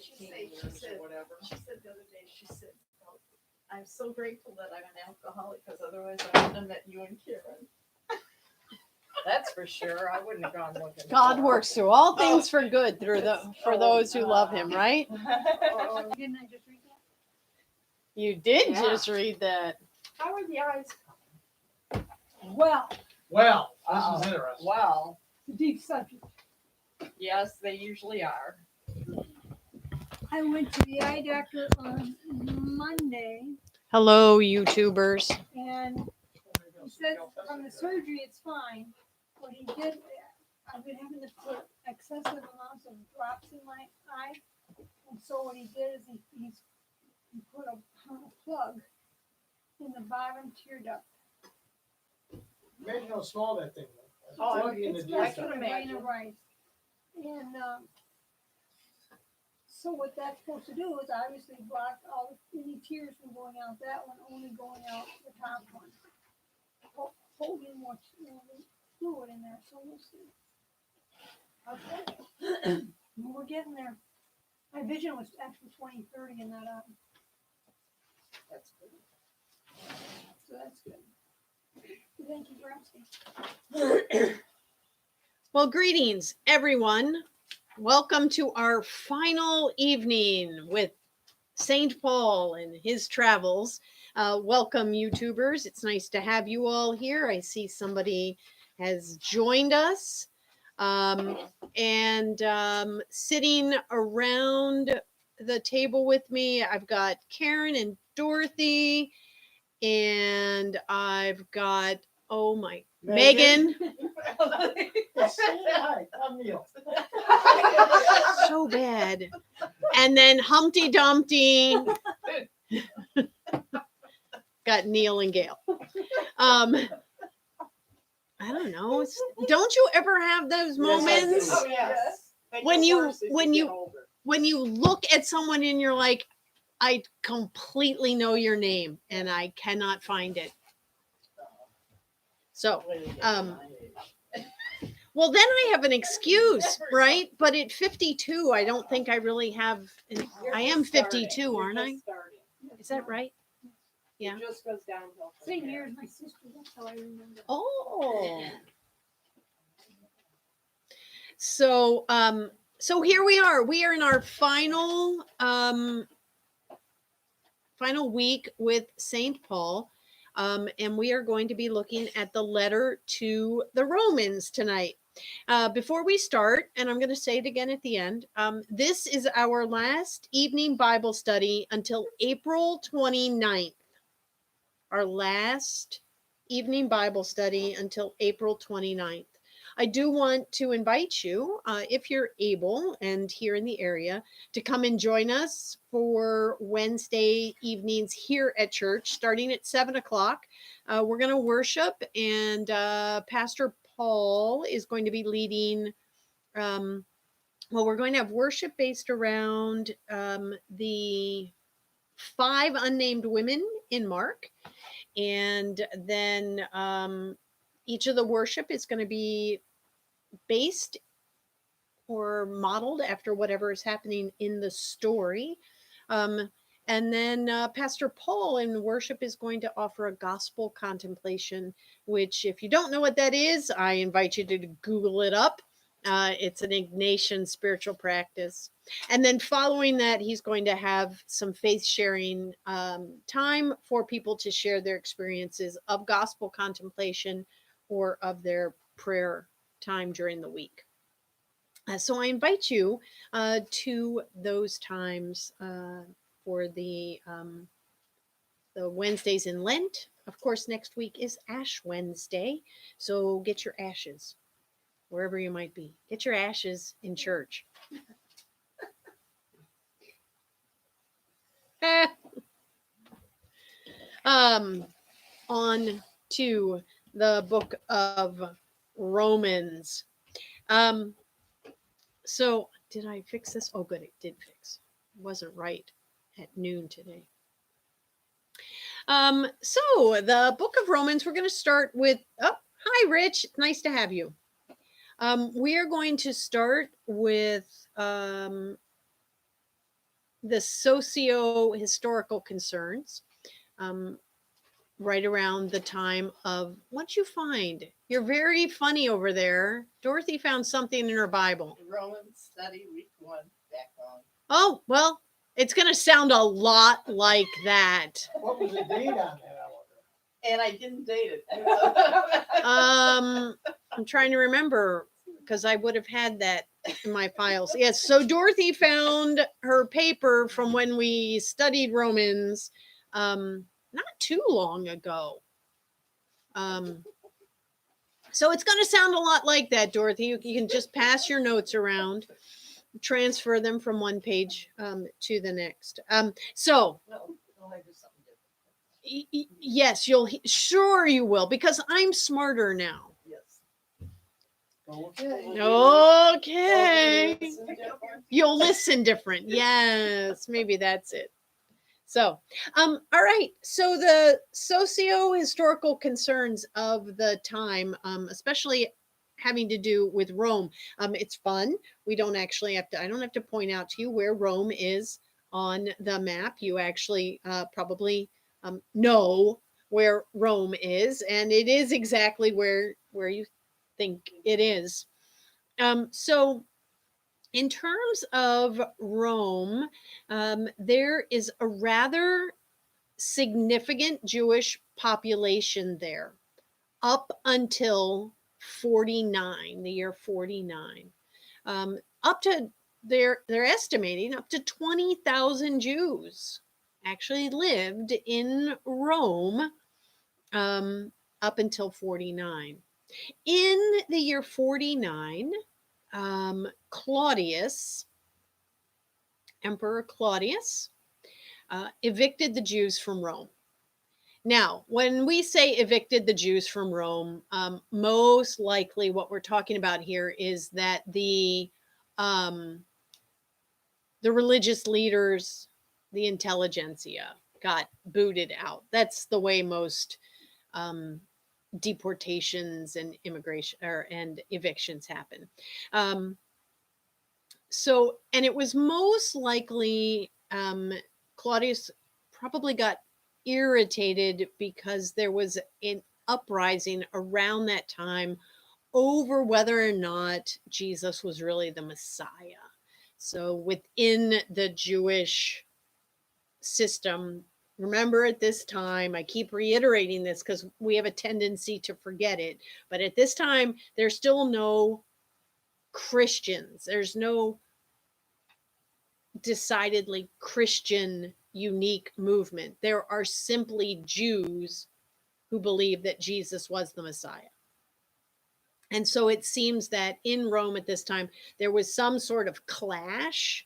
She said the other day, she said, "Oh, I'm so grateful that I'm an alcoholic because otherwise I wouldn't have met you and Karen." That's for sure. I wouldn't have gone looking. God works through all things for good for those who love him, right? Didn't I just read that? You did Yeah. just read that. How are the eyes? Well, Well, this is interesting. Well, it's a deep subject. yes, they usually are. I went to the eye doctor on Monday, Hello, YouTubers. and he said from the surgery it's fine. What he did, I've been having to put excessive amounts of drops in my eye, and so what he did is he put a plug in the bottom tear duct. Imagine how small that thing was. Oh, Plug in the It's deer less can than duct. a grain imagine. of rice. And so what that's supposed to do is obviously block any tears from going out that one, only going out the top one. Holding more fluid in there, so we'll see. Okay. We're getting there. My vision was actually 20/30 in that eye, That's good. so that's good. Thank you for asking. Well, greetings, everyone. Welcome to our final evening with St. Paul and his travels. Welcome, YouTubers. It's nice to have you all here. I see somebody has joined us. And sitting around the table with me, I've got Karen and Dorothy, and I've got, oh my, Megan. Hi, I'm Neil. So bad. And then Humpty Dumpty. Got Neil and Gail. I don't know. Don't you ever have those Yes, I do. moments Oh, yes. They When get you- worse as when get you- older. when you look at someone and you're like, I completely know your name and I cannot find it. So, well, then I have an excuse, right? But at 52, I don't think I really have. I am 52, aren't I? Is that right? Yeah. It just goes downhill. from Same there. year as my sister, that's how I remember. Oh. So, so here we are. We are in our final week with St. Paul. And we are going to be looking at the letter to the Romans tonight. Before we start, and I'm going to say it again at the end, this is our last evening Bible study until April 29th. Our last evening Bible study until April 29th. I do want to invite you, if you're able and here in the area, to come and join us for Wednesday evenings here at church, starting at 7 o'clock. We're going to worship, and Pastor Paul is going to be leading. We're going to have worship based around the 5 unnamed women in Mark. And then each of the worship is going to be based or modeled after whatever is happening in the story. And then Pastor Paul in worship is going to offer a gospel contemplation, which, if you don't know what that is, I invite you to Google it up. It's an Ignatian spiritual practice. And then following that, he's going to have some faith sharing time for people to share their experiences of gospel contemplation or of their prayer time during the week. So I invite you to those times for the Wednesdays in Lent. Of course, next week is Ash Wednesday. So get your ashes wherever you might be. Get your ashes in church. On to the book of Romans. So did I fix this? Oh, good, it did fix. It wasn't right at noon today. So the book of Romans, we're going to start with, oh, hi, Rich. Nice to have you. We are going to start with the socio-historical concerns, right around the time of, what'd you find? You're very funny over there. Dorothy found something in her Bible. Romans study week 1 back on. Oh, well, it's going to sound a lot like that. What was the date on that, I wonder? And I didn't date it. I'm trying to remember because I would have had that in my files. Yes, so Dorothy found her paper from when we studied Romans not too long ago. So it's going to sound a lot like that, Dorothy. You can just pass your notes around, transfer them from one page to the next. So No, I do something different. yes, sure you will, because I'm smarter now. Yes. Okay. Okay. Listen different. You'll listen different. Yes, maybe that's it. So, all right. So the socio-historical concerns of the time, especially having to do with Rome, it's fun. We don't actually have to, I don't have to point out to you where Rome is on the map. You actually probably know where Rome is, and it is exactly where you think it is. So in terms of Rome, there is a rather significant Jewish population there up until 49, the year 49. Up to, they're estimating up to 20,000 Jews actually lived in Rome up until 49. In the year 49, Claudius, Emperor Claudius, evicted the Jews from Rome. Now, when we say evicted the Jews from Rome, most likely what we're talking about here is that the religious leaders, the intelligentsia, got booted out. That's the way most deportations and immigration and evictions happen. So, and it was most likely Claudius probably got irritated because there was an uprising around that time over whether or not Jesus was really the Messiah. So within the Jewish system, remember at this time, I keep reiterating this because we have a tendency to forget it, but at this time, there's still no Christians. There's no decidedly Christian unique movement. There are simply Jews who believe that Jesus was the Messiah. And so it seems that in Rome at this time, there was some sort of clash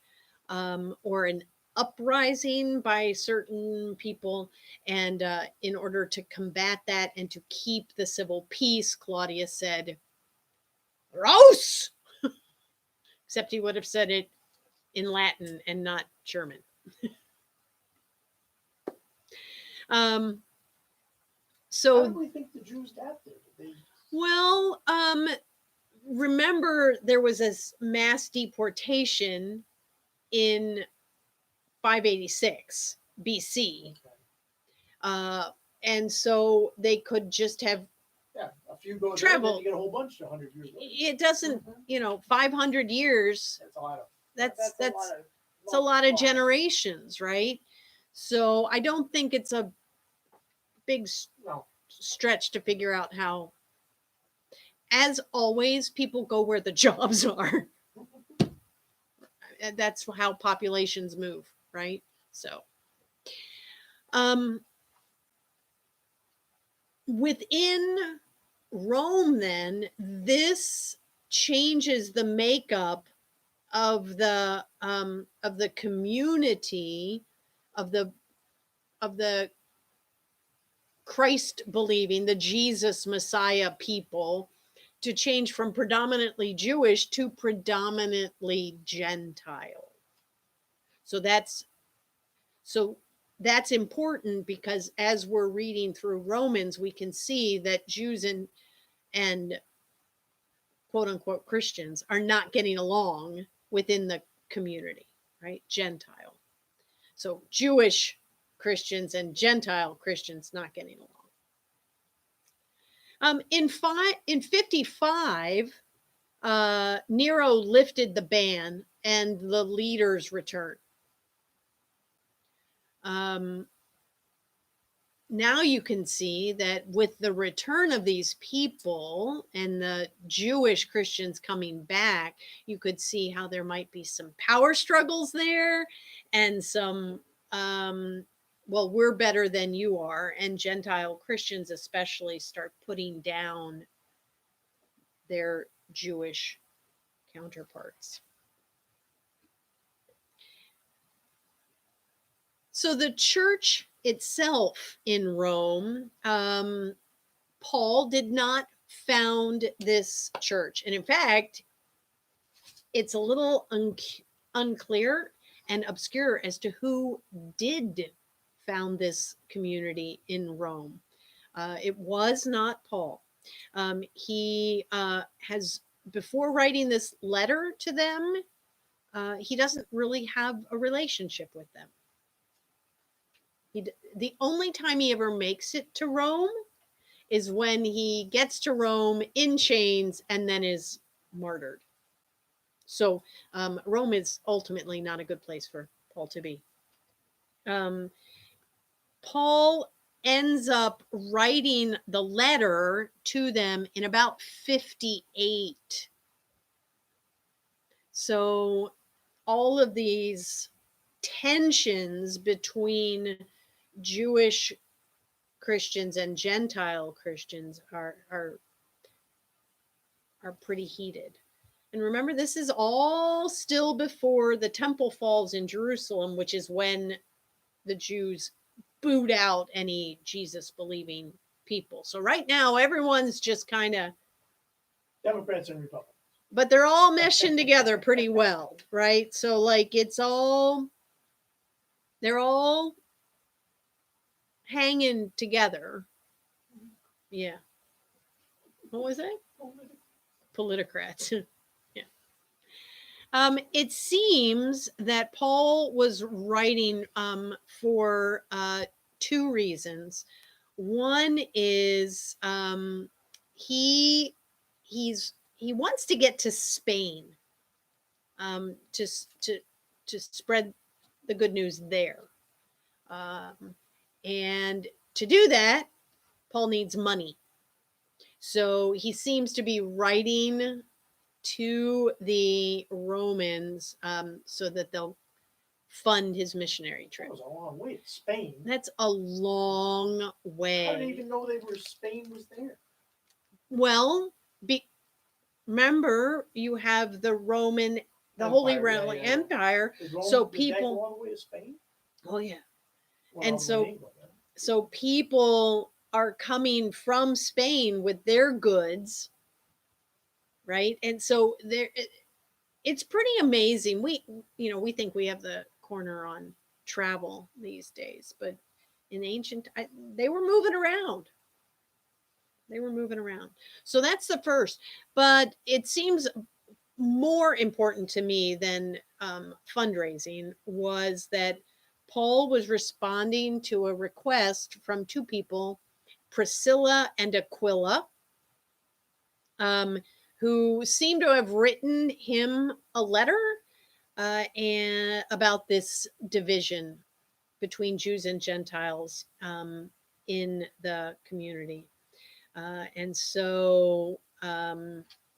or an uprising by certain people. And in order to combat that and to keep the civil peace, Claudius said, Raus! Except he would have said it in Latin and not German. How do we think the Jews got there? Well, remember there was a mass deportation in 586 BC. And so they could just have a few go travel. There, you get a whole bunch 100 years later. It doesn't, 500 years. That's a lot of. That's a lot of generations, right? So I don't think it's a big stretch to figure out how. As always, people go where the jobs are. That's how populations move, right? So, within Rome, then, this changes the makeup of the community of the Christ believing, the Jesus Messiah people, to change from predominantly Jewish to predominantly Gentile. So that's important because as we're reading through Romans, we can see that Jews and quote unquote Christians are not getting along within the community, right? Gentile. So Jewish Christians and Gentile Christians not getting along. In 55, Nero lifted the ban and the leaders returned. Now you can see that with the return of these people and the Jewish Christians coming back, you could see how there might be some power struggles there and some, well, we're better than you are. And Gentile Christians, especially, start putting down their Jewish counterparts. So the church itself in Rome, Paul did not found this church. And in fact, it's a little unclear and obscure as to who did found this community in Rome. It was not Paul. He has, before writing this letter to them, he doesn't really have a relationship with them. The only time he ever makes it to Rome is when he gets to Rome in chains and then is martyred. So Rome is ultimately not a good place for Paul to be. Paul ends up writing the letter to them in about 58. So all of these tensions between Jewish Christians and Gentile Christians are pretty heated. And remember, this is all still before the temple falls in Jerusalem, which is when the Jews boot out any Jesus believing people. So right now, everyone's just kind of Democrats and Republicans. But they're all meshing together pretty well, right? So like they're all hanging together. Yeah. What was it? Politicrats. Yeah. It seems that Paul was writing for two reasons. One is he wants to get to Spain to spread the good news there. And to do that, Paul needs money. So he seems to be writing to the Romans so that they'll fund his missionary That trip. was a long way to Spain. That's a long way. I didn't even know Spain was there. Well, remember, you have the Roman, the Holy Roman Empire. So Did that people, go all the way to Spain? oh yeah. Well, And all so- the way to England, yeah. So people are coming from Spain with their goods, right? And so it's pretty amazing. We think we have the corner on travel these days, but in ancient, they were moving around. So that's the first. But it seems more important to me than fundraising was that Paul was responding to a request from two people, Priscilla and Aquila, who seem to have written him a letter and about this division between Jews and Gentiles in the community. And so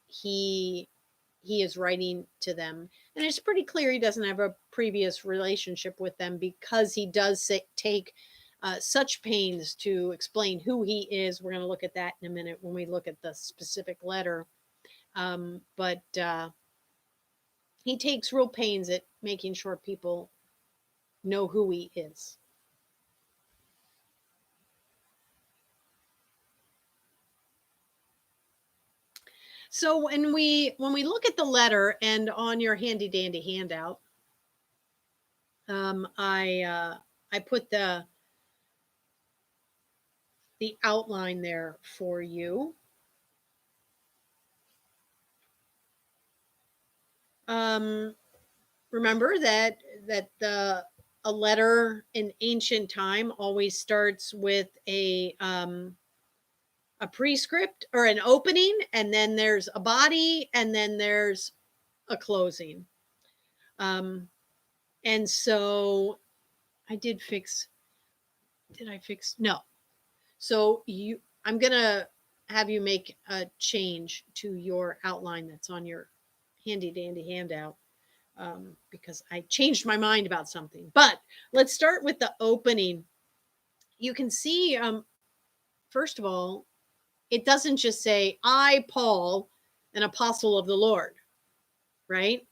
he is writing to them. And it's pretty clear he doesn't have a previous relationship with them because he does take such pains to explain who he is. We're going to look at that in a minute when we look at the specific letter. But he takes real pains at making sure people know who he is. So when we look at the letter and on your handy dandy handout, I put the outline there for you. Remember that the a letter in ancient time always starts with a prescript or an opening, and then there's a body, and then there's a closing. And so did I fix? No. So I'm going to have you make a change to your outline that's on your handy dandy handout, because I changed my mind about something. But let's start with the opening. You can see, first of all, it doesn't just say, I, Paul, an apostle of the Lord, right?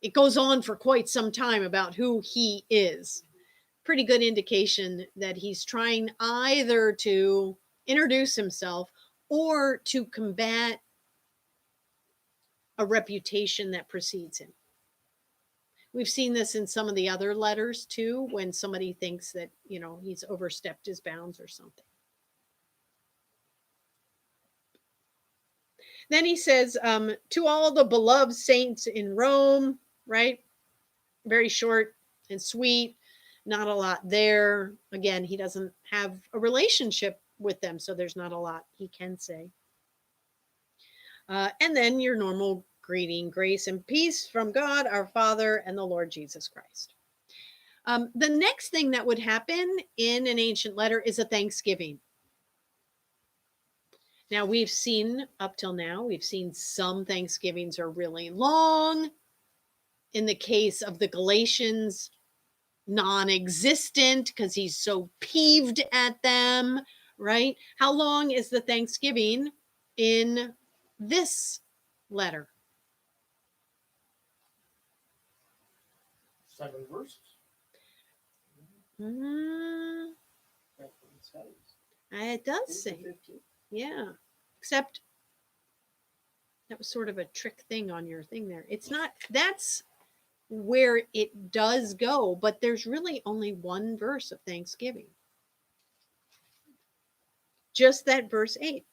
It goes on for quite some time about who he is. Pretty good indication that he's trying either to introduce himself or to combat a reputation that precedes him. We've seen this in some of the other letters too, when somebody thinks that, he's overstepped his bounds or something. Then he says, to all the beloved saints in Rome, right? Very short and sweet, not a lot there. Again, he doesn't have a relationship with them, so there's not a lot he can say. And then your normal greeting, grace and peace from God, our Father, and the Lord Jesus Christ. The next thing that would happen in an ancient letter is a thanksgiving. Now, we've seen some Thanksgivings are really long. In the case of the Galatians, non-existent because he's so peeved at them, right? How long is the Thanksgiving in this letter? 7 verses. That's what it says. It does say, yeah, except that was sort of a trick thing on your thing there. It's not, that's where it does go, but there's really only one verse of Thanksgiving. Just that verse 8.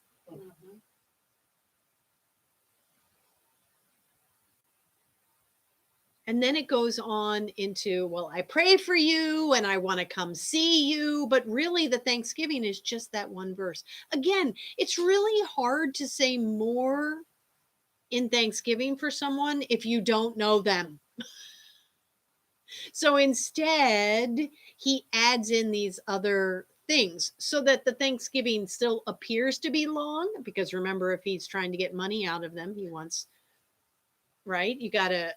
And then it goes on into, well, I pray for you and I want to come see you. But really, the Thanksgiving is just that one verse. Again, it's really hard to say more in Thanksgiving for someone if you don't know them. So instead, he adds in these other things so that the Thanksgiving still appears to be long, because remember, if he's trying to get money out of them, he wants, right? You gotta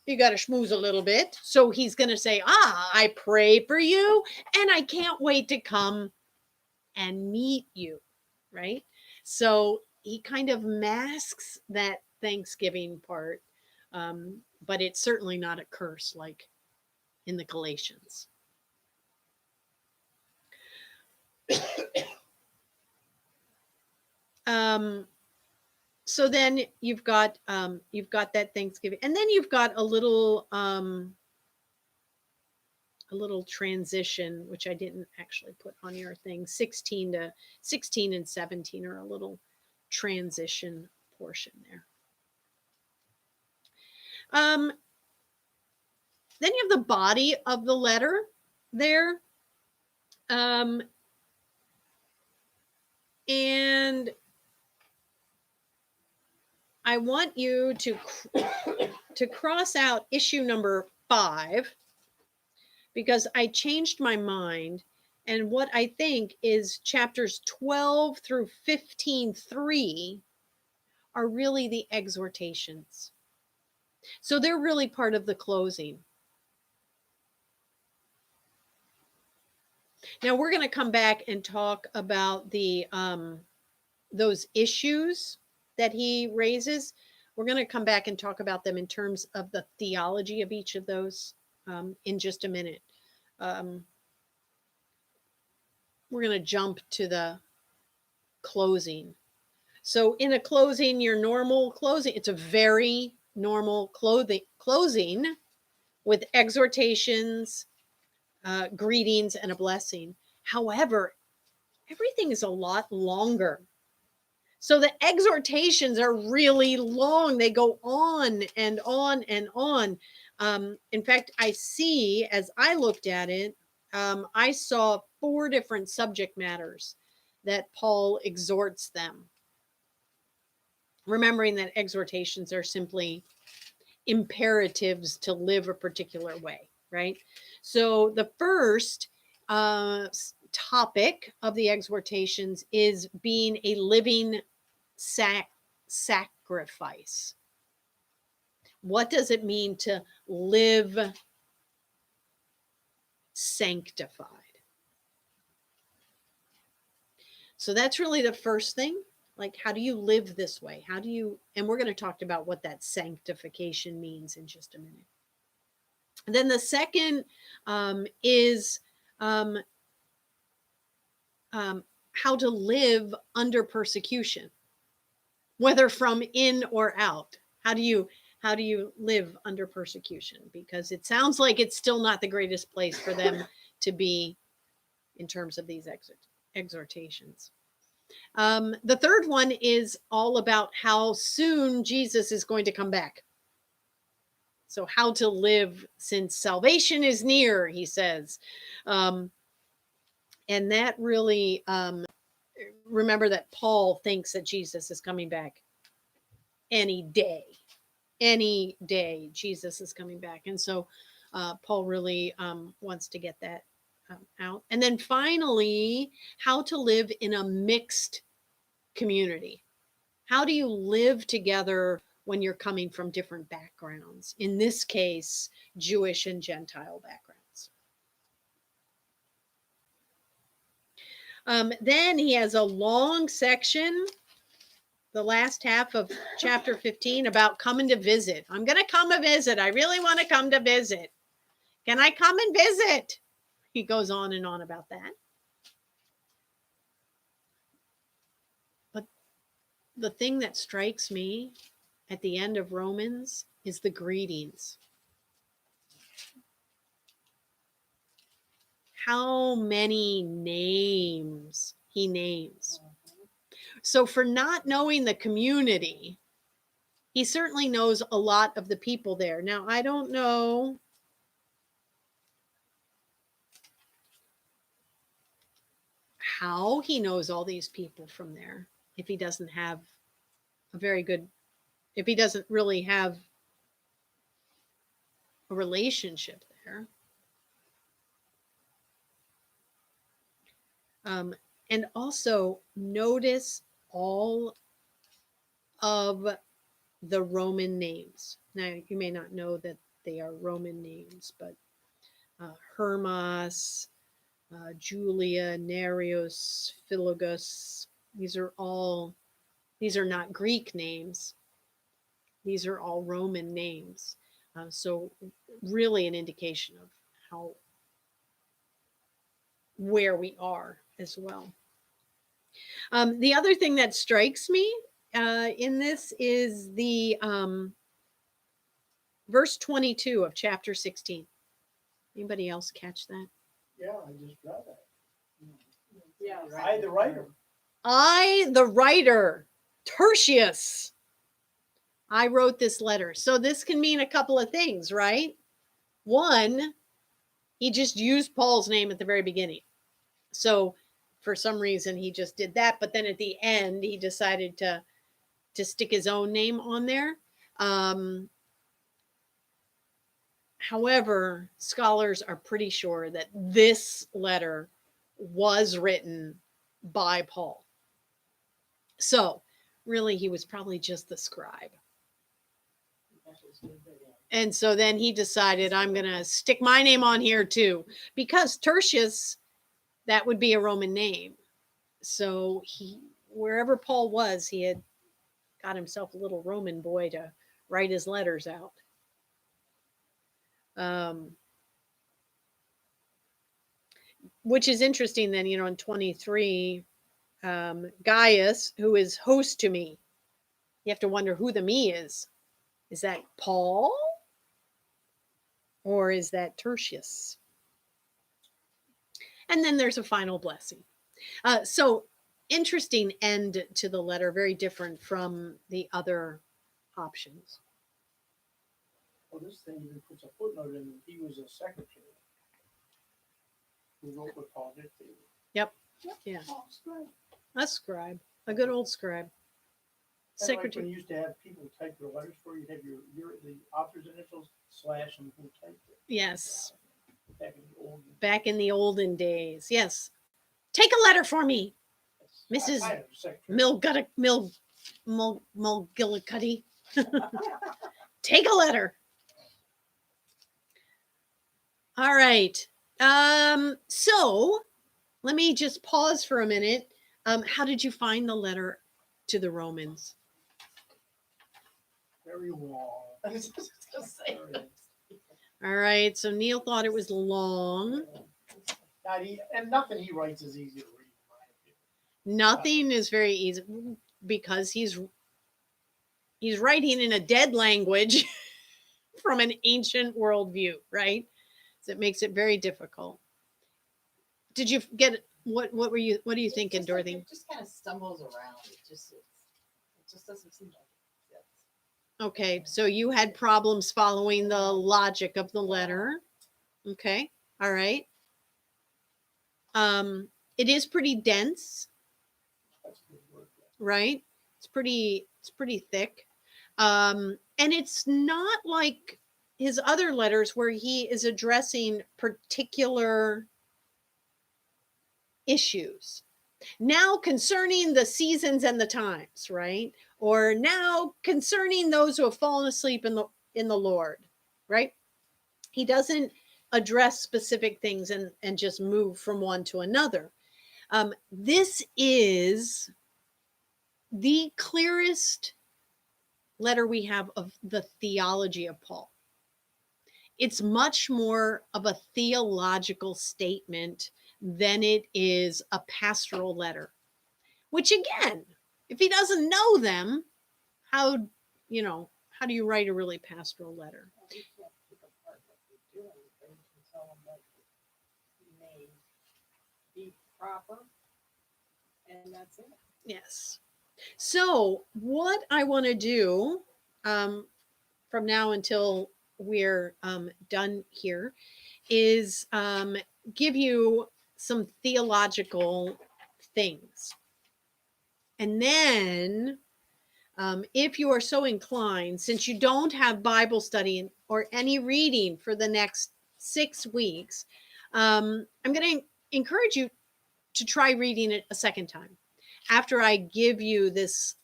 schmooze a little bit. So he's going to say, I pray for you and I can't wait to come and meet you, right? So he kind of masks that Thanksgiving part, but it's certainly not a curse like in the Galatians. So then you've got that Thanksgiving, and then you've got a little transition, which I didn't actually put on your thing. 16 and 17 are a little transition portion there. Then you have the body of the letter there. And I want you to cross out issue number 5, because I changed my mind. And what I think is chapters 12 through 15:3 are really the exhortations. So they're really part of the closing. Now we're going to come back and talk about the those issues that he raises. We're going to come back and talk about them in terms of the theology of each of those in just a minute. We're going to jump to the closing. So in a closing, your normal closing, it's a very normal closing with exhortations, greetings, and a blessing. However, everything is a lot longer. So the exhortations are really long. They go on and on and on. In fact, I see, as I looked at it, I saw 4 different subject matters that Paul exhorts them. Remembering that exhortations are simply imperatives to live a particular way, right? So the first topic of the exhortations is being a living sacrifice. What does it mean to live sanctified? So that's really the first thing. Like, how do you live this way? How do you, and we're going to talk about what that sanctification means in just a minute. And then the second is how to live under persecution, whether from in or out. How do you live under persecution? Because it sounds like it's still not the greatest place for them to be in terms of these exhortations. The third one is all about how soon Jesus is going to come back. So how to live since salvation is near, he says. And that really, remember that Paul thinks that Jesus is coming back any day. Any day Jesus is coming back. And so Paul really wants to get that out. And then finally, how to live in a mixed community. How do you live together when you're coming from different backgrounds? In this case, Jewish and Gentile backgrounds. Then he has a long section, the last half of chapter 15, about coming to visit. I'm going to come to visit. I really want to come to visit. Can I come and visit? He goes on and on about that. But the thing that strikes me at the end of Romans is the greetings. How many names he names. So for not knowing the community, he certainly knows a lot of the people there. Now, I don't know how he knows all these people from there if he doesn't have a very good, if he doesn't really have a relationship there. And also notice all of the Roman names. Now, you may not know that they are Roman names, but Hermas, Julia, Nereus, Philogus, these are not Greek names. These are all Roman names. So really an indication of where we are as well. The other thing that strikes me in this is the verse 22 of chapter 16. Anybody else catch that? Yeah, I just read that. Yeah. I, the writer. I, the writer, Tertius, I wrote this letter. So this can mean a couple of things, right? One, he just used Paul's name at the very beginning. So for some reason he just did that, but then at the end he decided to stick his own name on there. However, scholars are pretty sure that this letter was written by Paul. So really he was probably just the scribe. And so then he decided, I'm going to stick my name on here too, because Tertius, that would be a Roman name. So wherever Paul was, he had got himself a little Roman boy to write his letters out. Which is interesting then, in 23, Gaius, who is host to me, you have to wonder who the me is. Is that Paul? Or is that Tertius? And then there's a final blessing. So interesting end to the letter, very different from the other options. Well, this thing even puts a footnote in, that he was a secretary. Who wrote what Paul dictated. Yeah, Oh, it's good. a scribe, a good old scribe. Kind of like Secretary. when you used to have people type their letters for you, you'd have the author's initials / and who typed it. Yes, Back in the old. back in the olden days. Yes. Take a letter for me, Mrs. I am secretary. Mulgillicuddy. Take a letter. All right. So let me just pause for a minute. How did you find the letter to the Romans? Very long. I was just gonna say. All right. So Neil thought it was long. And nothing he writes is easy to read, in my opinion. Nothing is very easy because he's writing in a dead language from an ancient worldview, right? So it makes it very difficult. Did you get what do you thinking, Just Dorothy? It just kind of stumbles around. It just doesn't seem like it fits. Okay, so you had problems following the logic of the letter. Okay, all right. It is pretty dense, That's a good word. right? It's pretty thick. And it's not like his other letters where he is addressing particular issues. Now concerning the seasons and the times, right? Or now concerning those who have fallen asleep in the Lord, right? He doesn't address specific things and just move from one to another. This is the clearest letter we have of the theology of Paul. It's much more of a theological statement than it is a pastoral letter, which again, if he doesn't know them, how do you write a really pastoral letter? Well, we can't pick apart what they're doing. They can tell them what may be proper, and that's it. Yes. So what I want to do from now until we're done here is give you some theological things. And then if you are so inclined, since you don't have Bible study or any reading for the next 6 weeks, I'm going to encourage you to try reading it a second time after I give you this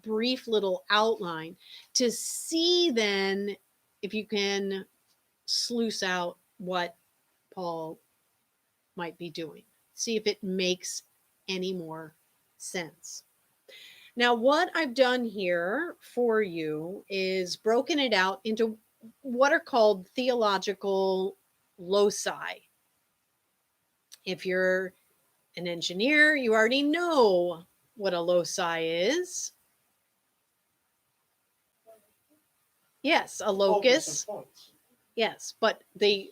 brief little outline to see then if you can sluice out what Paul might be doing. See if it makes any more sense. Now, what I've done here for you is broken it out into what are called theological loci. If you're an engineer, you already know what a loci is. Yes, a locus. Yes, but the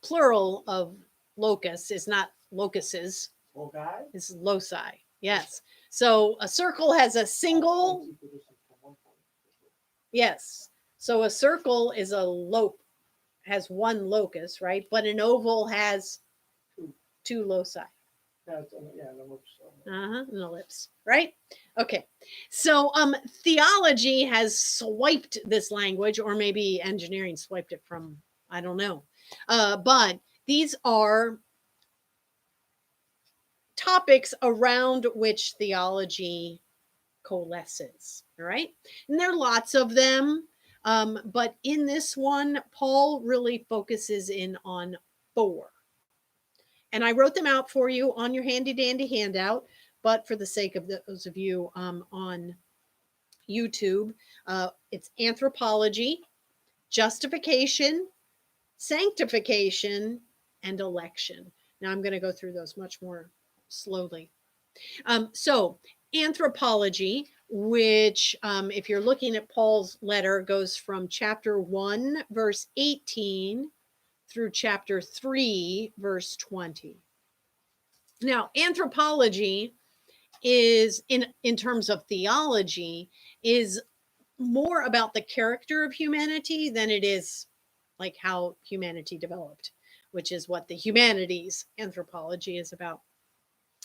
plural of locus is not locuses, Okay. it's loci. Yes. So a circle has a single, yes. So a circle is has one locus, right? But an oval has two loci. Yeah, that looks. An ellipse, right? Okay. So theology has swiped this language, or maybe engineering swiped it from, I don't know. But these are topics around which theology coalesces, all right? And there are lots of them. But in this one, Paul really focuses in on 4. And I wrote them out for you on your handy dandy handout. But for the sake of those of you on YouTube, it's anthropology, justification, sanctification, and election. Now I'm going to go through those much more slowly. So anthropology, which if you're looking at Paul's letter, goes from chapter 1, verse 18 through chapter 3, verse 20. Now, anthropology is in terms of theology is more about the character of humanity than it is like how humanity developed, which is what the humanities anthropology is about.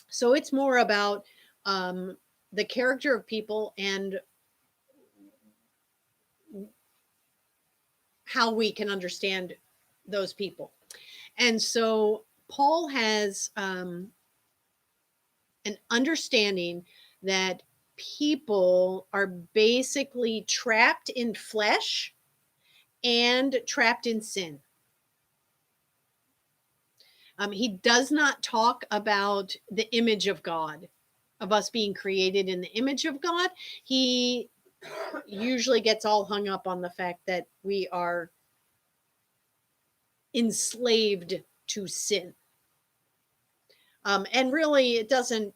So it's more about the character of people and how we can understand those people. And so Paul has an understanding that people are basically trapped in flesh and trapped in sin. He does not talk about the image of God, of us being created in the image of God. He usually gets all hung up on the fact that we are enslaved to sin. And really, it doesn't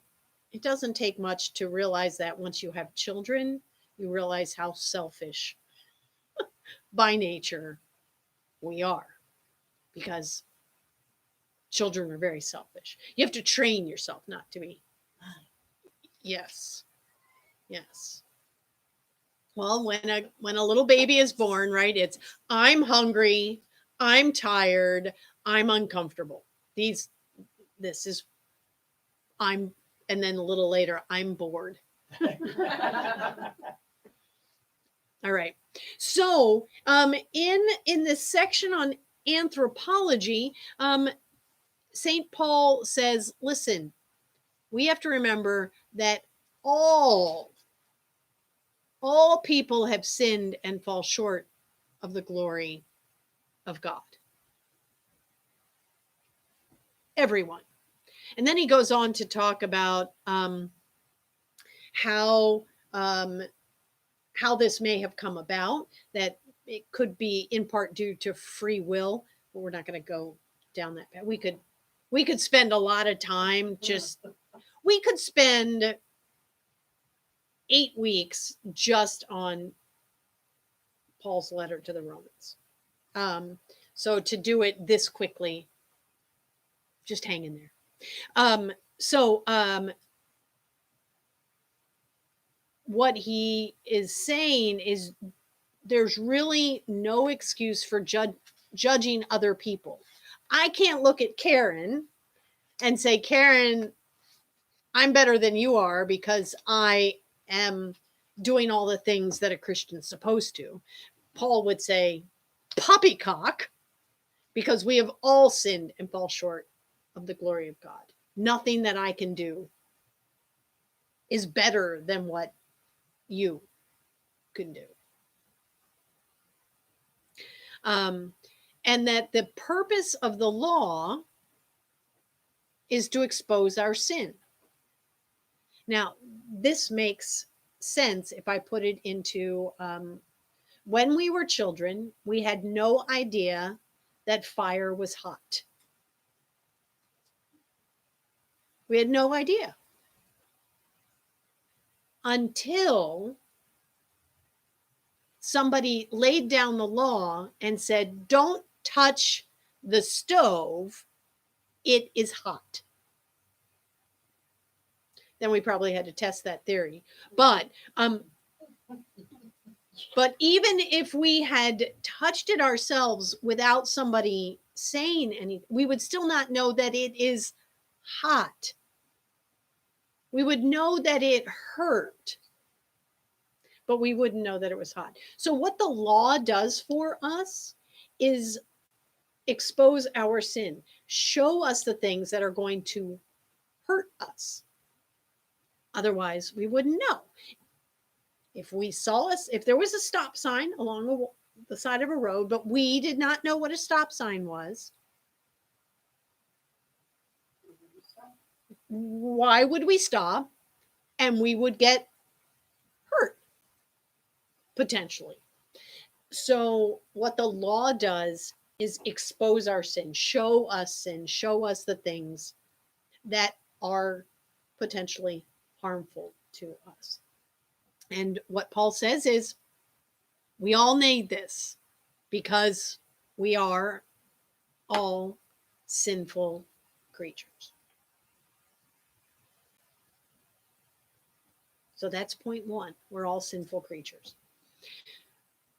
take much to realize that once you have children, you realize how selfish by nature we are, because children are very selfish. You have to train yourself not to be. Yes. Yes. Well, when a little baby is born, right? It's I'm hungry, I'm tired, I'm uncomfortable. This is I'm and then a little later I'm bored. All right. So, in this section on anthropology, St. Paul says, listen, we have to remember that all people have sinned and fall short of the glory of God. Everyone. And then he goes on to talk about how this may have come about, that it could be in part due to free will, but we're not going to go down that path. We could spend a lot of time we could spend 8 weeks just on Paul's letter to the Romans. So to do it this quickly, just hang in there. What he is saying is there's really no excuse for judging other people. I can't look at Karen and say, Karen, I'm better than you are because I am doing all the things that a Christian's supposed to. Paul would say, poppycock, because we have all sinned and fall short of the glory of God. Nothing that I can do is better than what you can do. And that the purpose of the law is to expose our sin. Now, this makes sense if I put it into when we were children, we had no idea that fire was hot. We had no idea until somebody laid down the law and said, don't touch the stove, it is hot. Then we probably had to test that theory. But even if we had touched it ourselves without somebody saying anything, we would still not know that it is hot. We would know that it hurt, but we wouldn't know that it was hot. So what the law does for us is expose our sin, show us the things that are going to hurt us. Otherwise, we wouldn't know. If there was a stop sign along the side of a road, but we did not know what a stop sign was, why would we stop? And we would get hurt, potentially. So what the law does is expose our sin, show us the things that are potentially harmful to us. And what Paul says is we all need this because we are all sinful creatures. So that's point one. We're all sinful creatures.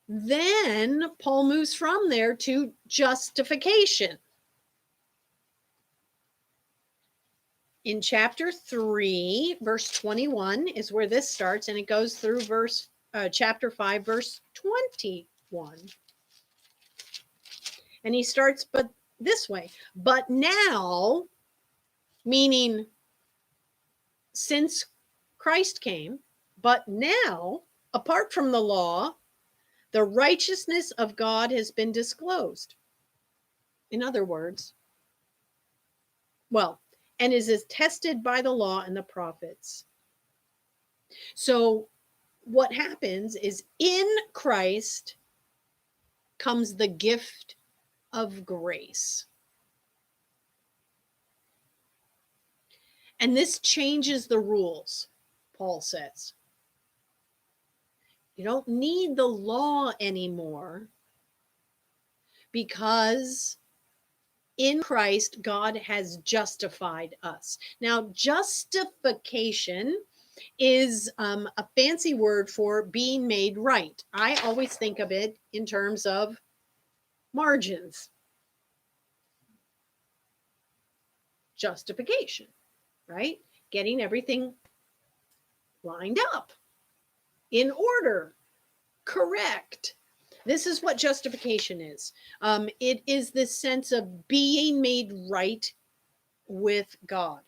Then Paul moves from there to justification. In chapter 3, verse 21 is where this starts, and it goes through chapter 5, verse 21. And he starts but this way. But now, meaning since Christ came, but now, apart from the law, the righteousness of God has been disclosed. In other words, and is attested by the law and the prophets. So what happens is in Christ comes the gift of grace. And this changes the rules, Paul says. You don't need the law anymore because in Christ, God has justified us. Now, justification is a fancy word for being made right. I always think of it in terms of margins. Justification, right? Getting everything lined up, in order, correct. This is what justification is. It is this sense of being made right with God.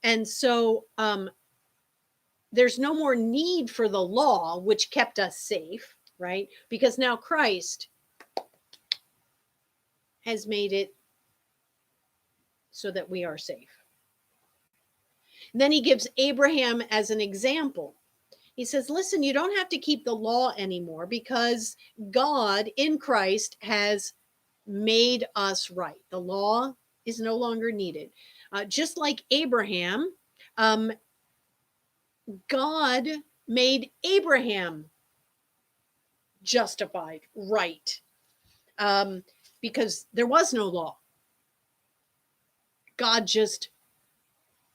And so there's no more need for the law, which kept us safe, right? Because now Christ has made it so that we are safe. Then he gives Abraham as an example. He says, listen, you don't have to keep the law anymore because God in Christ has made us right. The law is no longer needed. Just like Abraham, God made Abraham justified, right, because there was no law. God just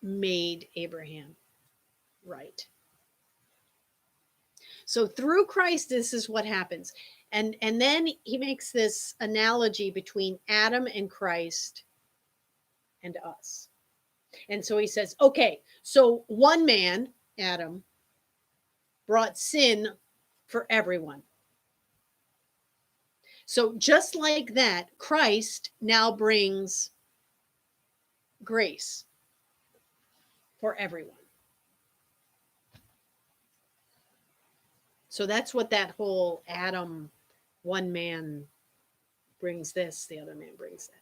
made Abraham right. So through Christ, this is what happens. And then he makes this analogy between Adam and Christ and us. And so he says, okay, so one man, Adam, brought sin for everyone. So just like that, Christ now brings grace for everyone. So that's what that whole Adam, one man brings this, the other man brings that.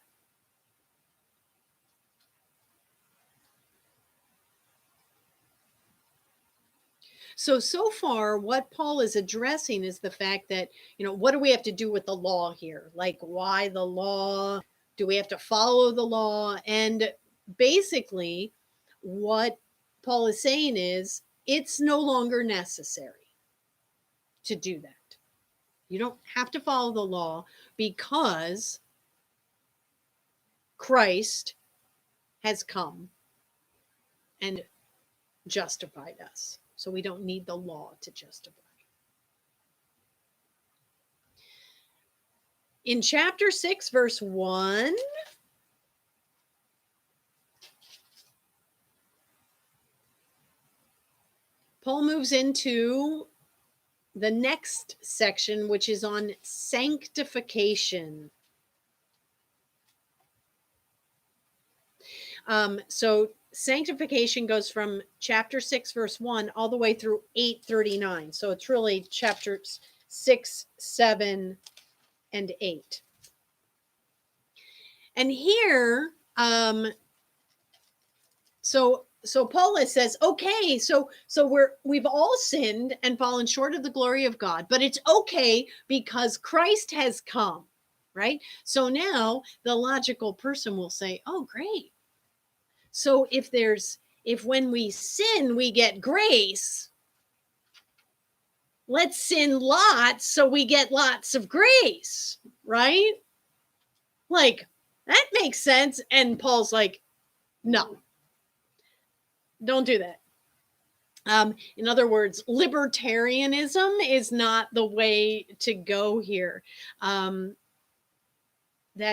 So far, what Paul is addressing is the fact that, what do we have to do with the law here? Like, why the law? Do we have to follow the law? And basically, what Paul is saying is it's no longer necessary to do that. You don't have to follow the law because Christ has come and justified us. So we don't need the law to justify. In chapter 6, verse 1, Paul moves into the next section, which is on sanctification. So sanctification goes from chapter 6, verse 1 all the way through 8:39. So it's really chapters 6, 7, and 8. And here, so Paul says, okay, so we've all sinned and fallen short of the glory of God, but it's okay because Christ has come, right? So now the logical person will say, oh, great. So if when we sin, we get grace, let's sin lots so we get lots of grace, right? Like, that makes sense. And Paul's like, no, don't do that. In other words, libertarianism is not the way to go here. That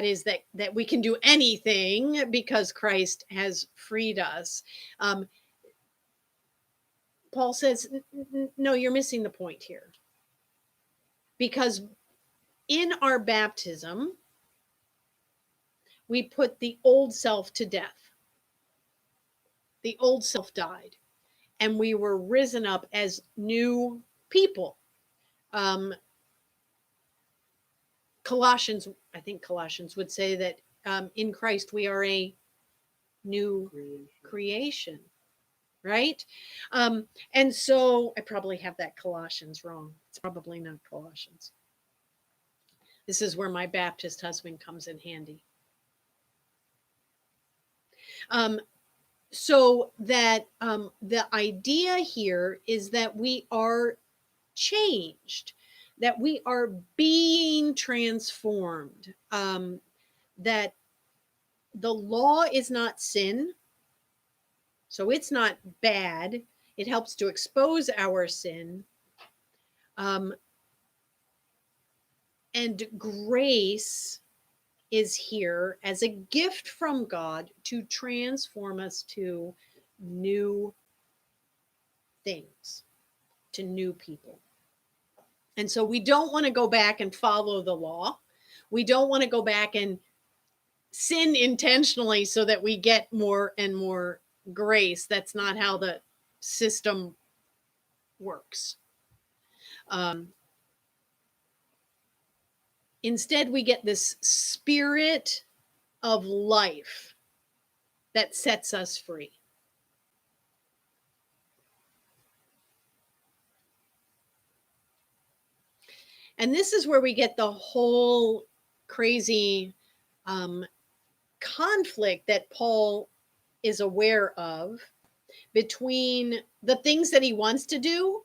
is that we can do anything because Christ has freed us. Paul says, no, you're missing the point here. Because in our baptism, we put the old self to death. The old self died, and we were risen up as new people. Colossians, I think Colossians would say that in Christ we are a new creation, right? And so I probably have that Colossians wrong. It's probably not Colossians. This is where my Baptist husband comes in handy. So that the idea here is that we are changed, that we are being transformed, that the law is not sin, so it's not bad. It helps to expose our sin. And grace is here as a gift from God to transform us to new things, to new people. And so we don't want to go back and follow the law. We don't want to go back and sin intentionally so that we get more and more grace. That's not how the system works. Instead, we get this spirit of life that sets us free. And this is where we get the whole crazy conflict that Paul is aware of between the things that he wants to do,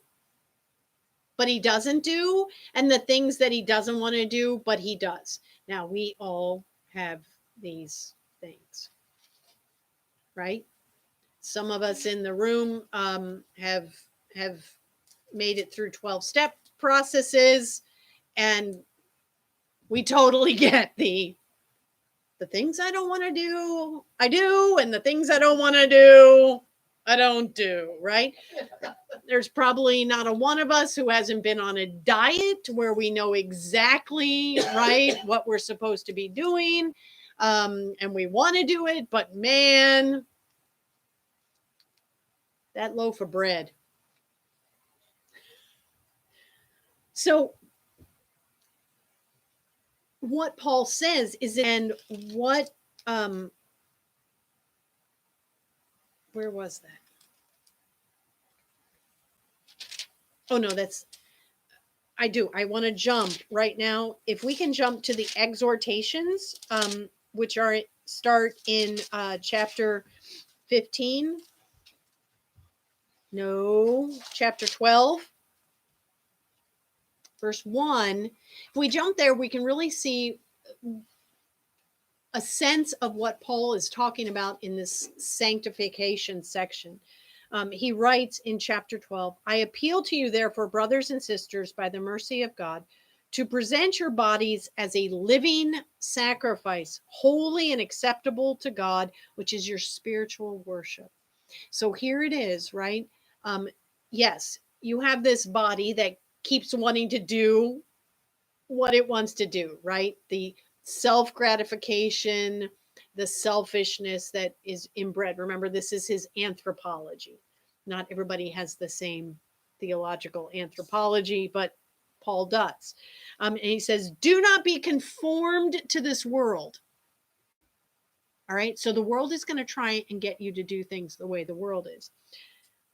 but he doesn't do, and the things that he doesn't want to do, but he does. Now, we all have these things, right? Some of us in the room have made it through 12-step processes, and we totally get the things I don't want to do, I do, and the things I don't want to do, I don't do, right? There's probably not a one of us who hasn't been on a diet where we know exactly, right, what we're supposed to be doing, and we want to do it, but man, that loaf of bread. So what Paul says is, and what, where was that? Oh no, I want to jump right now. If we can jump to the exhortations, which start in chapter 15. No, chapter 12, verse 1. If we jump there, we can really see a sense of what Paul is talking about in this sanctification section. He writes in chapter 12, I appeal to you, therefore, brothers and sisters, by the mercy of God, to present your bodies as a living sacrifice, holy and acceptable to God, which is your spiritual worship. So here it is, right? Yes, you have this body that keeps wanting to do what it wants to do, right? The self-gratification, the selfishness that is inbred. Remember, this is his anthropology. Not everybody has the same theological anthropology, but Paul does. And he says, do not be conformed to this world. All right. So the world is going to try and get you to do things the way the world is.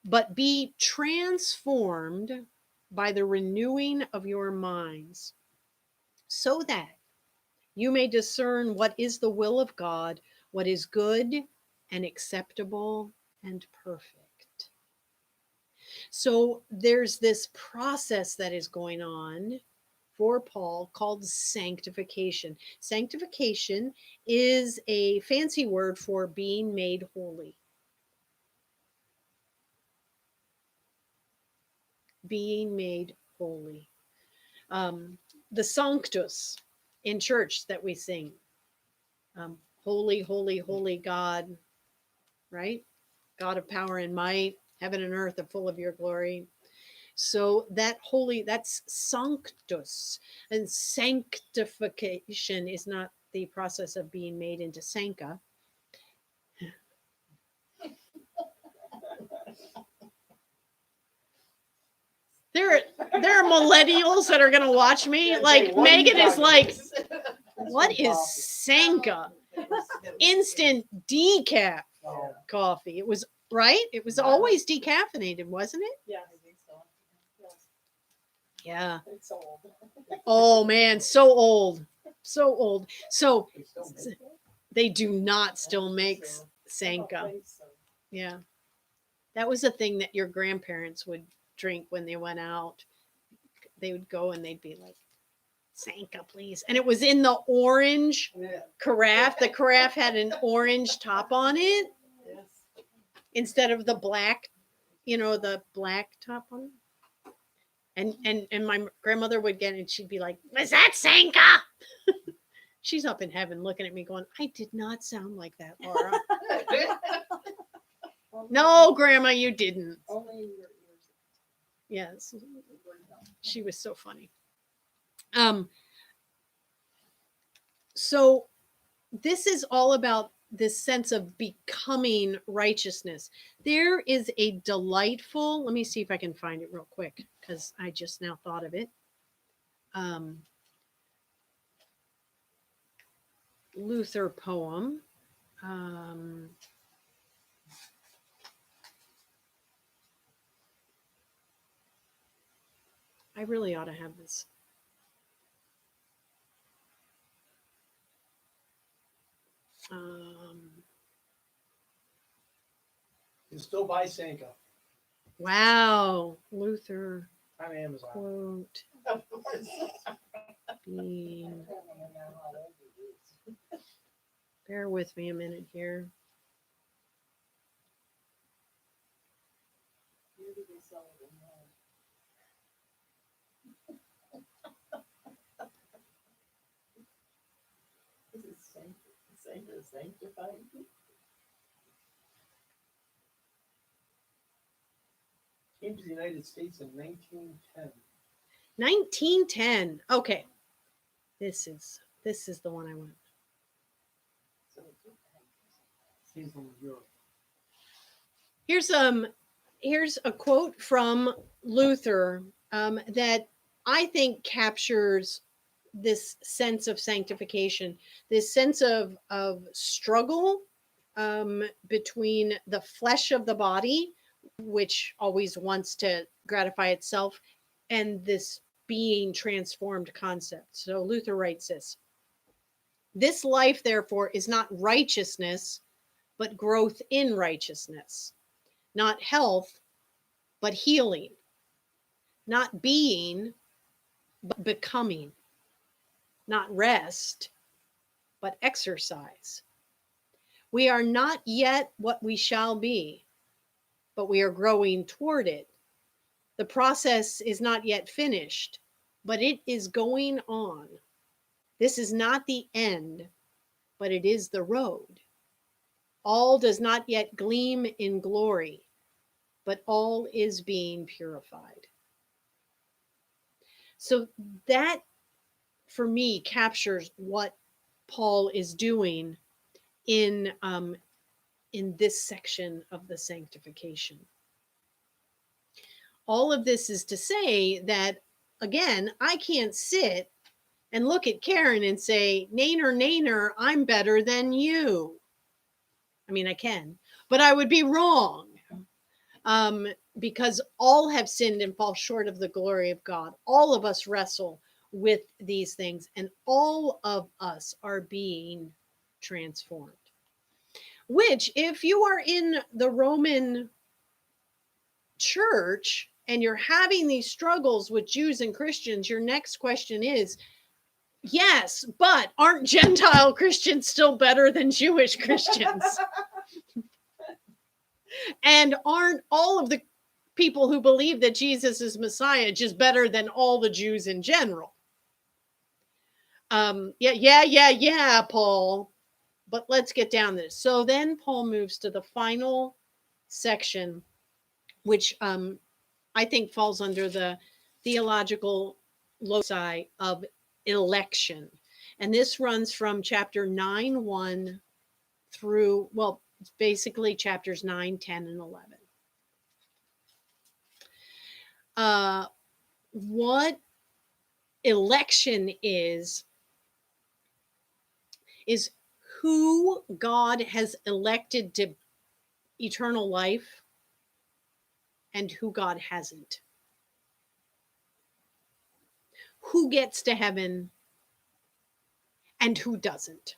But be transformed by the renewing of your minds, so that you may discern what is the will of God, what is good and acceptable and perfect. So there's this process that is going on for Paul called sanctification. Sanctification is a fancy word for being made holy. being made holy. The Sanctus in church that we sing, holy, holy, holy God, right? God of power and might, heaven and earth are full of your glory. So that holy, that's Sanctus. And sanctification is not the process of being made into Sanka. There are millennials that are going to watch me. Like, What are you Megan is talking like, about? what is Sanka? Instant decaf Oh, coffee. It was, right? It was always decaffeinated, wasn't it? Yeah, I think so. Yes, Yeah. it's old. Oh man, so old. So old. So they still make that? they do not still make Sanka. Yeah. That was a thing that your grandparents would drink when they went out. They would go and they'd be like, Sanka, please. And it was in the orange Yeah. carafe. The carafe had an orange top on it Yes. instead of the black, the black top on it. And my grandmother would get it and she'd be like, was that Sanka? She's up in heaven looking at me going, I did not sound like that, Laura. No, Grandma, you didn't. Only in your ears. Yes. She was so funny. So this is all about this sense of becoming righteousness. There is a delightful, let me see if I can find it real quick because I just now thought of it. Luther poem. I really ought to have this. You still buy Sanka Wow, Luther on Amazon. quote Of course. being. I don't know how old it is. Bear with me a minute here. Where do they sell it in now? This is sanctified. Came to the United States in 1910. 1910. Okay. This is the one I want. So it's okay. Came from Europe. Here's a quote from Luther that I think captures this sense of sanctification, this sense of struggle between the flesh of the body, which always wants to gratify itself, and this being transformed concept. So Luther writes this life, therefore, is not righteousness, but growth in righteousness, not health, but healing, not being, but becoming, not rest, but exercise. We are not yet what we shall be, but we are growing toward it. The process is not yet finished, but it is going on. This is not the end, but it is the road. All does not yet gleam in glory, but all is being purified. So that, for me, captures what Paul is doing in this section of the sanctification. All of this is to say that, again, I can't sit and look at Karen and say, Nainer, I'm better than you. I mean, I can, but I would be wrong. Because all have sinned and fall short of the glory of God. All of us wrestle with these things, and all of us are being transformed. Which, if you are in the Roman church and you're having these struggles with Jews and Christians, your next question is, yes, but aren't Gentile Christians still better than Jewish Christians? And aren't all of the people who believe that Jesus is Messiah just better than all the Jews in general. Yeah, Paul. But let's get down to this. So then Paul moves to the final section, which I think falls under the theological loci of election. And this runs from chapter 9:1 through, well, it's basically chapters 9, 10, and 11. What election is who God has elected to eternal life and who God hasn't. Who gets to heaven and who doesn't.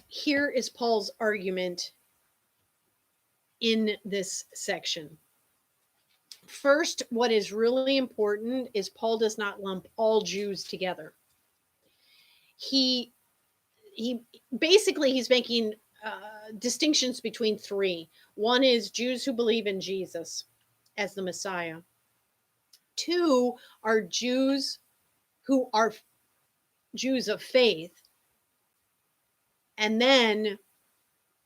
Here is Paul's argument in this section. First, what is really important is Paul does not lump all Jews together. He basically he's making distinctions between three. One is Jews who believe in Jesus as the Messiah. Two are Jews who are Jews of faith. And then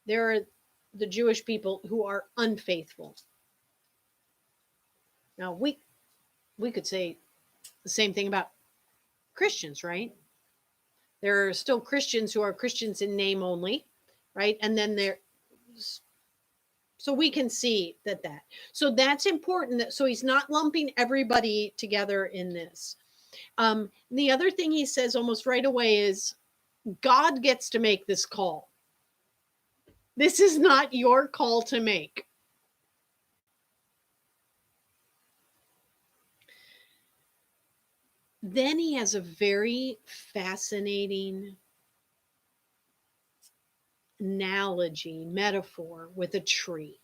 there are the Jewish people who are unfaithful. Now, we could say the same thing about Christians, right? There are still Christians who are Christians in name only, right? And then so we can see that. So that's important. So he's not lumping everybody together in this. The other thing he says almost right away is God gets to make this call. This is not your call to make. Then he has a very fascinating analogy, metaphor with a tree.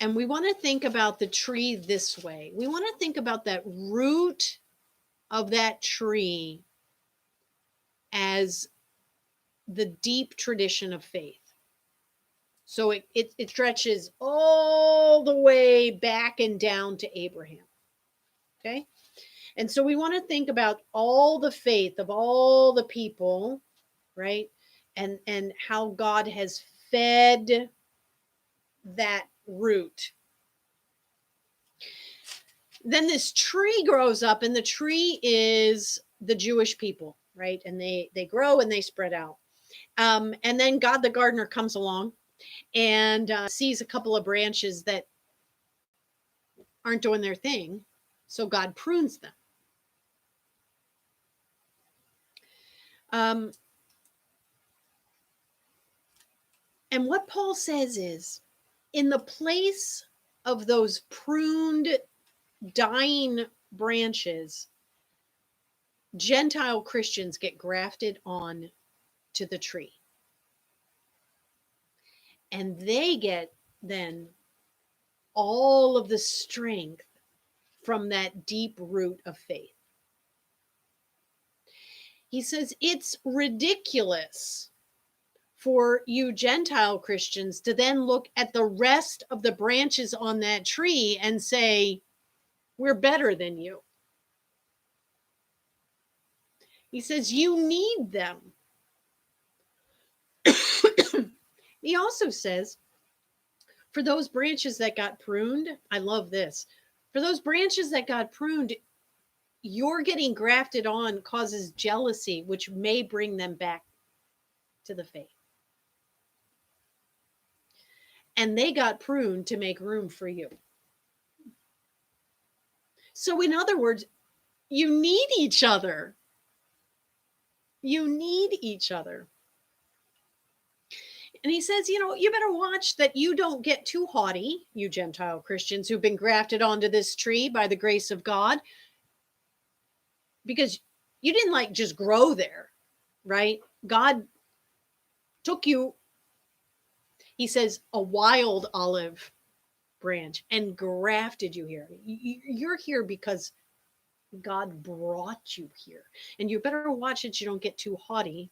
And we want to think about the tree this way. We want to think about that root of that tree as the deep tradition of faith. So it stretches all the way back and down to Abraham. Okay? And so we want to think about all the faith of all the people, right? And how God has fed that root. Then this tree grows up, and the tree is the Jewish people, right? And they grow and they spread out. And then God the gardener comes along and sees a couple of branches that aren't doing their thing. So God prunes them. And what Paul says is, in the place of those pruned, dying branches, Gentile Christians get grafted on to the tree. And they get then all of the strength from that deep root of faith. He says it's ridiculous for you Gentile Christians to then look at the rest of the branches on that tree and say, we're better than you. He says, you need them. He also says, for those branches that got pruned, I love this. For those branches that got pruned, your getting grafted on causes jealousy, which may bring them back to the faith. And they got pruned to make room for you. So in other words, you need each other. You need each other. And he says, you better watch that you don't get too haughty, you Gentile Christians who've been grafted onto this tree by the grace of God, because you didn't just grow there, right? God took you, he says, a wild olive branch and grafted you here. You're here because God brought you here. And you better watch that you don't get too haughty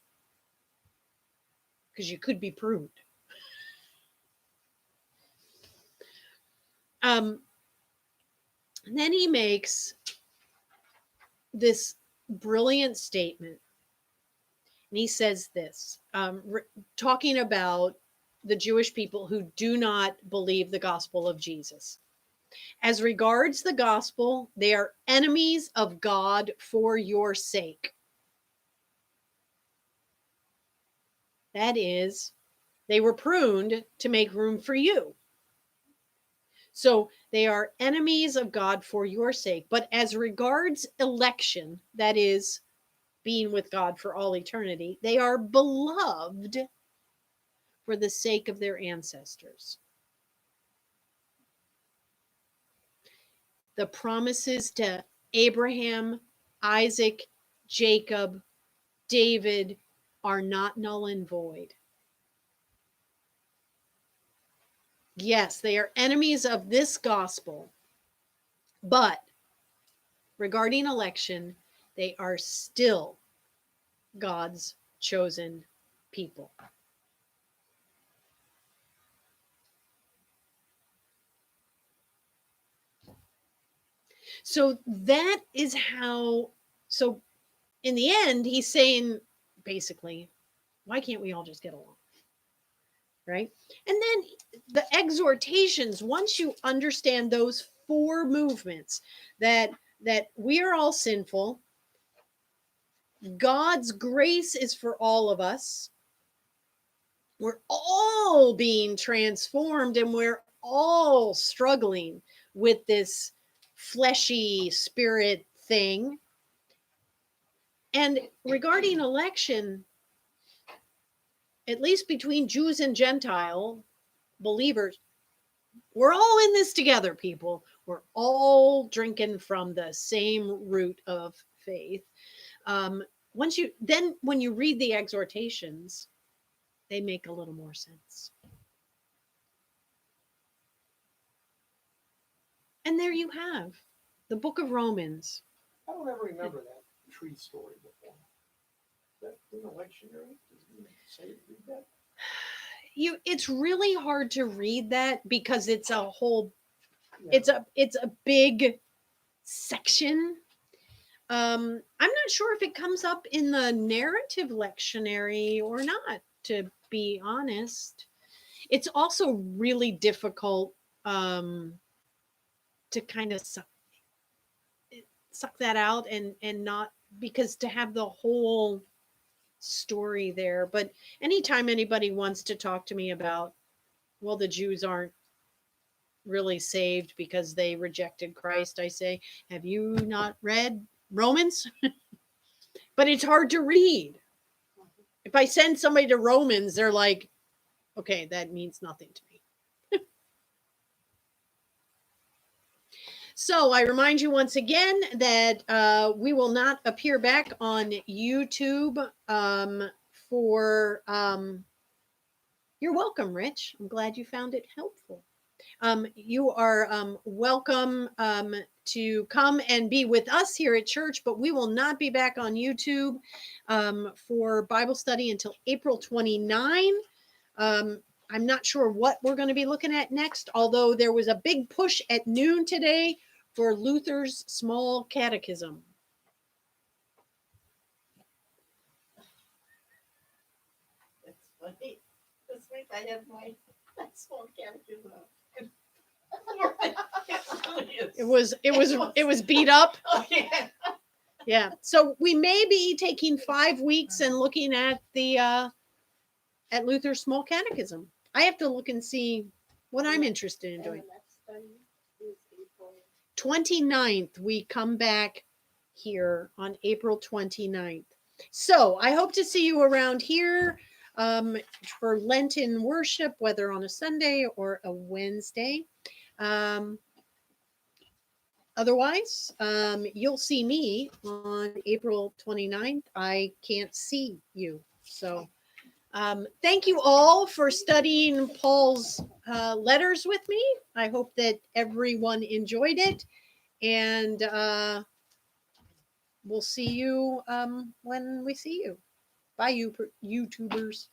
because you could be pruned. And then he makes this brilliant statement. And he says this, talking about the Jewish people who do not believe the gospel of Jesus. As regards the gospel, they are enemies of God for your sake. That is, they were pruned to make room for you. So they are enemies of God for your sake. But as regards election, that is, being with God for all eternity, they are beloved for the sake of their ancestors. The promises to Abraham, Isaac, Jacob, David are not null and void. Yes, they are enemies of this gospel, but regarding election, they are still God's chosen people. So that is how, so in the end, he's saying basically, why can't we all just get along? Right? And then the exhortations, once you understand those four movements, that we are all sinful, God's grace is for all of us, we're all being transformed, and we're all struggling with this fleshy spirit thing. And regarding election, at least between Jews and Gentile believers, we're all in this together, people. We're all drinking from the same root of faith. When you read the exhortations, they make a little more sense. And there you have the book of Romans. I don't ever remember that tree story before. That in the lectionary? Does it say read that? It's really hard to read that because it's a whole Yeah. it's a big section. I'm not sure if it comes up in the narrative lectionary or not, to be honest. It's also really difficult to kind of suck that out and not, because to have the whole story there. But anytime anybody wants to talk to me about, well, the Jews aren't really saved because they rejected Christ, I say, have you not read Romans? But it's hard to read. If I send somebody to Romans, they're like, okay, that means nothing to me. So I remind you once again that we will not appear back on YouTube for you're welcome, Rich. I'm glad you found it helpful. You are welcome to come and be with us here at church, but we will not be back on YouTube for Bible study until April 29. I'm not sure what we're going to be looking at next, although there was a big push at noon today for Luther's Small Catechism. It's funny. This week I had my small catechism. It was beat up. Oh yeah. Yeah. So we may be taking 5 weeks and looking at the at Luther's Small Catechism. I have to look and see what I'm interested in And doing. the next study is April. 29th, we come back here on April 29th. So I hope to see you around here for Lenten worship, whether on a Sunday or a Wednesday. Otherwise, you'll see me on April 29th. I can't see you. So thank you all for studying Paul's letters with me. I hope that everyone enjoyed it. And we'll see you when we see you. Bye, you YouTubers.